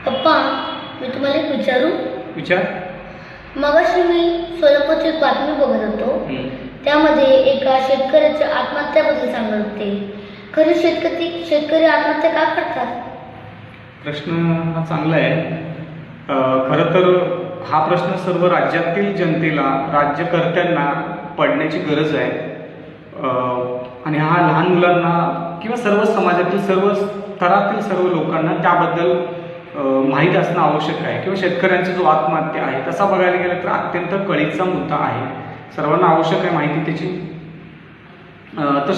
पप्पा, मी तुम्हाला एक विचारू? विचार. मगाशी मी सोलापूरची एक बातमी बघत होतो. त्यामध्ये एका शेतकऱ्याच्या आत्महत्याबद्दल सांगत होते. खरं शेतकरी आत्महत्या का करतात? प्रश्न हा चांगला आहे. खरं तर हा प्रश्न सर्व राज्यातील जनतेला, राज्यकर्त्यांना पडण्याची गरज आहे. आणि हा लहान मुलांना किंवा सर्व समाजातील सर्व स्तरातील सर्व लोकांना त्याबद्दल माहीत असणं आवश्यक आहे. किंवा शेतकऱ्यांचा जो आत्महत्या आहे तसा बघायला गेला तर अत्यंत कळीचा मुद्दा आहे. सर्वांना आवश्यक आहे माहिती त्याची. तर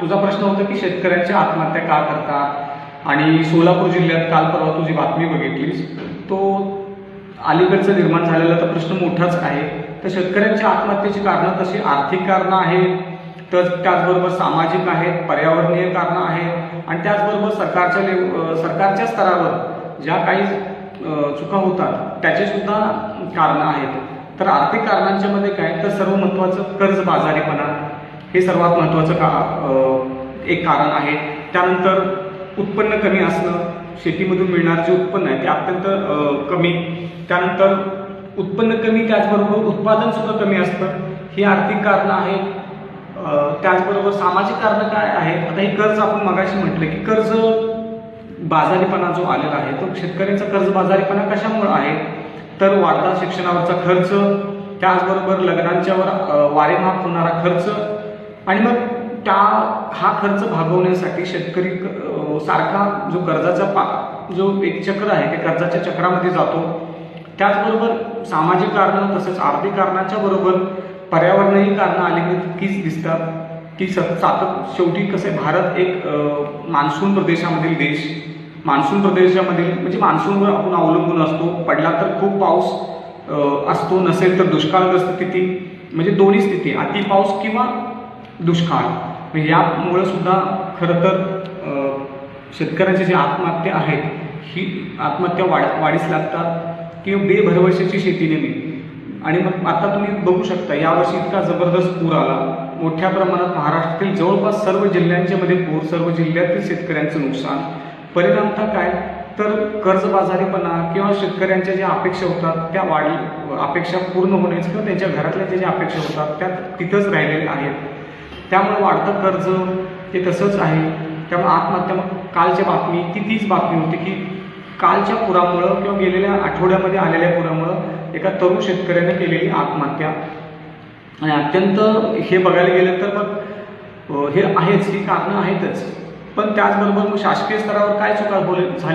तुझा प्रश्न होता की शेतकऱ्यांची आत्महत्या का करतात. आणि सोलापूर जिल्ह्यात काल परवा तुझी बातमी बघितलीस, तो अलीकडचं निर्माण झालेला तर प्रश्न मोठाच आहे. तर शेतकऱ्यांच्या आत्महत्येची कारणं तशी आर्थिक कारणं आहेत, तर त्याचबरोबर सामाजिक आहेत, पर्यावरणीय कारणं आहेत, आणि त्याचबरोबर सरकारच्या स्तरावर ज्या काही चुका होतात त्याचे सुद्धा कारणं आहेत. तर आर्थिक कारणांच्या मध्ये काय, तर सर्व महत्त्वाचं कर्जबाजारीपणा हे सर्वात महत्त्वाचं एक कारण आहे. त्यानंतर उत्पन्न कमी असणं, शेतीमधून मिळणारं जे उत्पन्न आहे ते अत्यंत कमी. त्यानंतर उत्पन्न कमी, त्याचबरोबर उत्पादन सुद्धा कमी असतं, ही आर्थिक कारणं आहेत. त्याचबरोबर सामाजिक कारणं काय आहेत, आता हे कर्ज आपण मगाशी म्हटलं की कर्ज बाजारीपणा जो आलेला आहे तो शेतकऱ्यांचा कर्जबाजारीपणा कशामुळे आहे, तर वाढता शिक्षणावरचा खर्च, त्याचबरोबर लग्नांच्यावर वारेमाप होणारा खर्च, आणि मग हा खर्च भागवण्यासाठी शेतकरी सारखा जो कर्जाचा जो एक चक्र आहे त्या कर्जाच्या चक्रामध्ये जातो. त्याचबरोबर सामाजिक कारणं तसंच आर्थिक कारणाच्या बरोबर पर्यावरणीय कारणं आली तितकीच दिसतात की शेवटी कसं भारत एक मान्सून प्रदेशामधील देश, मान्सून प्रदेशामधील म्हणजे मान्सूनवर आपण अवलंबून असतो. पडला तर खूप पाऊस असतो, नसेल तर दुष्काळग्रस्त स्थिती, म्हणजे दोन्ही स्थिती, अति पाऊस किंवा दुष्काळ. म्हणजे यामुळे सुद्धा खरं तर शेतकऱ्यांच्या ज्या आत्महत्या आहेत ही आत्महत्या वाढीस लागतात किंवा बेभरवशाची शेती नेहमी. आणि मग आता तुम्ही बघू शकता यावर्षी इतका जबरदस्त पूर आला, मोठ्या प्रमाणात महाराष्ट्रातील जवळपास सर्व जिल्ह्यांच्या मध्ये पूर, सर्व जिल्ह्यातील शेतकऱ्यांचं नुकसान. परिणामतः काय, तर कर्जबाजारीपणा किंवा शेतकऱ्यांच्या ज्या अपेक्षा होतात त्या अपेक्षा पूर्ण होण्याच्या किंवा त्यांच्या घरातल्या ज्या अपेक्षा होतात त्या तिथंच राहिलेल्या आहेत. त्यामुळे वाढतं कर्ज हे तसंच आहे. त्यामुळे आत्महत्या, मग कालच्या बातमी तीच बातमी होती की कालच्या पुरामुळं किंवा गेलेल्या आठवड्यामध्ये आलेल्या पुरामुळं एका तरुण शेतकऱ्याने केलेली आत्महत्या. आणि अत्यंत हे बघायला गेलं तर मग हे आहेच, ही कारणं आहेतच, पण त्याचबरोबर मग शासकीय स्तरावर काय चुका झाली